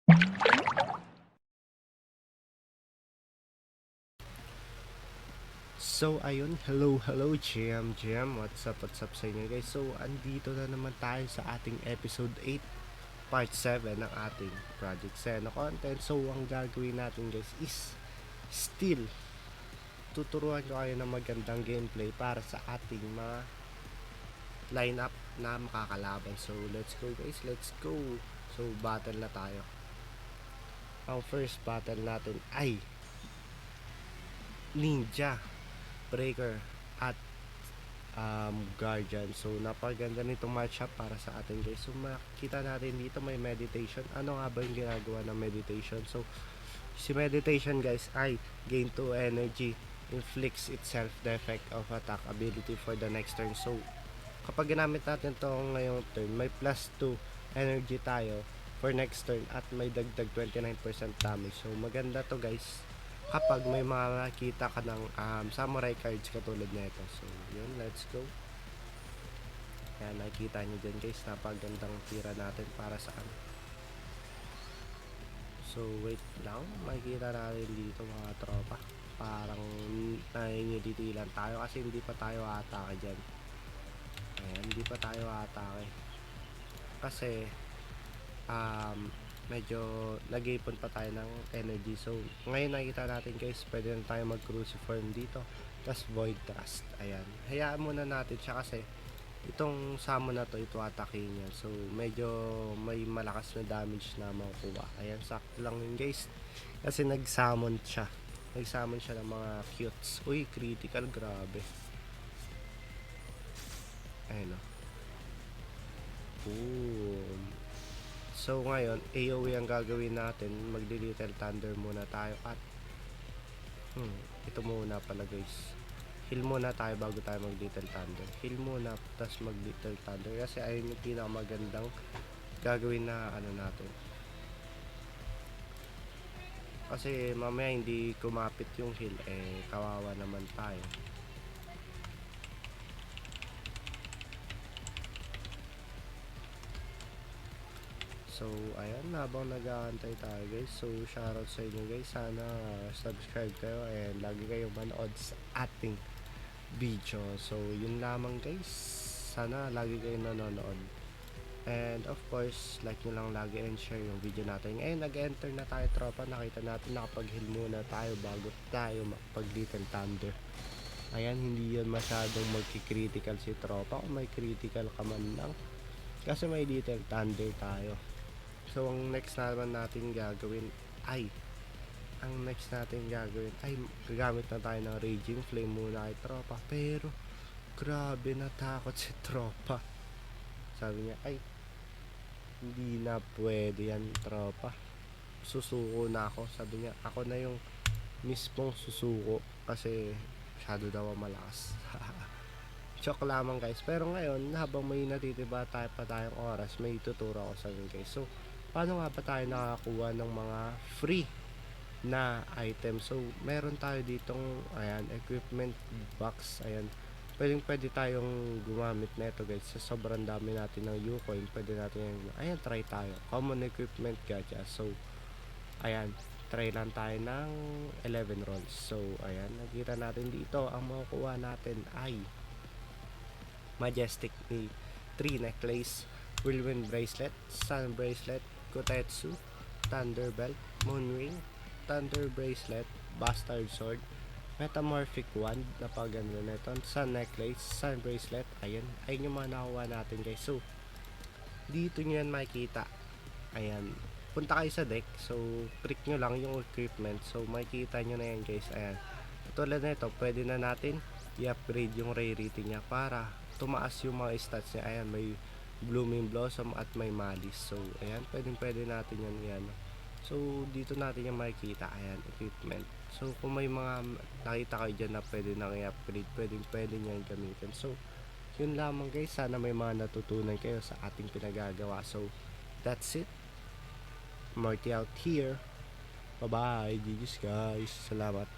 So ayun, hello GM, what's up sa inyo guys. So andito na naman tayo sa ating episode 8 part 7 ng ating Project Seno content. So ang gagawin natin guys is still tuturuan ko kayo ng magandang gameplay para sa ating mga lineup na makakalaban. So let's go guys, let's go. So battle na tayo. Ang first battle natin ay Ninja, Breaker at Guardian. So napaganda nitong matchup para sa atin guys. So makita natin dito may meditation. Ano nga ba yung ginagawa ng meditation? So si meditation guys ay gain 2 energy, inflicts itself the effect of attack ability for the next turn. So kapag ginamit natin to ngayong turn, may plus 2 energy tayo for next turn at may dagdag 29% damage. So maganda to guys kapag may makakita ka ng samurai cards katulad nito. So yun, let's go. Yan, nakikita nyo dyan guys, napagandang tira natin para sa So wait lang, makikita natin dito mga tropa. Parang nangingilitilan tayo kasi hindi pa tayo atake dyan. Ayan, hindi pa tayo atake kasi medyo nag-ipon pa tayo ng energy. So ngayon nakita natin guys, pwede na tayo mag cruciform dito, tas void trust. Ayan, hayaan muna natin siya kasi itong summon na to, ito atake niya. So medyo may malakas na damage na makukuha. Ayan, sakto lang yun guys kasi nag-summon siya ng mga cutes. Uy, critical, grabe. Ayan o. Boom. So ngayon, AoE ang gagawin natin, magdi-little thunder muna tayo at ito muna pala guys. Heal muna tayo bago tayo mag-little thunder. Heal muna, tapos mag-little thunder kasi ayun yung pinakamagandang gagawin na ano natin. Kasi mamaya hindi kumapit yung heal, kawawa naman tayo. So ayan, habang nag-aantay tayo guys, so shoutout sa inyo guys, sana subscribe kayo and lagi kayong manood sa ating video. So yun lamang guys, sana lagi kayong nanonood and of course like nyo lang lagi and share yung video natin. Ngayon nag-enter na tayo tropa, nakita natin nakapag-heal muna tayo bago tayo makapag little thunder. Ayan, hindi yun masyadong magki-critical si tropa kung may critical ka man lang kasi may little thunder tayo. So ang next naman natin gagawin ay gagamit na tayo ng Raging Flame muna kay tropa. Pero grabe, natakot si tropa. Sabi niya ay hindi na pwede yan tropa, susuko na ako. Sabi niya ako na yung mismong susuko kasi masyado daw malakas. Joke lamang guys. Pero ngayon habang may natitiba tayo pa tayong oras, may tuturo ako sa inyo guys. So paano nga ba tayo nakakuha ng mga free na item? So meron tayo ditong ayan, equipment box. Ayan, pwede tayong gumamit na ito guys. So sobrang dami natin ng Ucoin, pwede natin yung, ayan, try tayo common equipment gacha. So ayan, try lang tayo ng 11 rolls. So ayan, nakita natin dito ang makukuha natin ay Majestic 3 necklace, Whirlwind bracelet, Sun bracelet, Kotetsu, Thunder belt, Moon ring, Thunder bracelet, Bastard sword, Metamorphic wand, napaganda na ito, Sun necklace, Sun bracelet. Ayun yung mga nakuha natin guys. So dito nyo yan makikita. Ayan, punta kayo sa deck, so click nyo lang yung equipment, so makikita nyo na yan guys. Ayan, tulad na ito, pwede na natin i-upgrade yung rarity niya para tumaas yung mga stats niya. Ayan, may Blooming Blossom at may Malice. So ayan, pwede natin yan. So dito natin yung makikita. Ayan, equipment. So kung may mga nakita kayo dyan na pwede nang i-upgrade, pwede nyo yung gamitin. So yun lamang guys, sana may mga natutunan kayo sa ating pinagagawa. So that's it, Marty out here. Bye bye, GG's guys, salamat.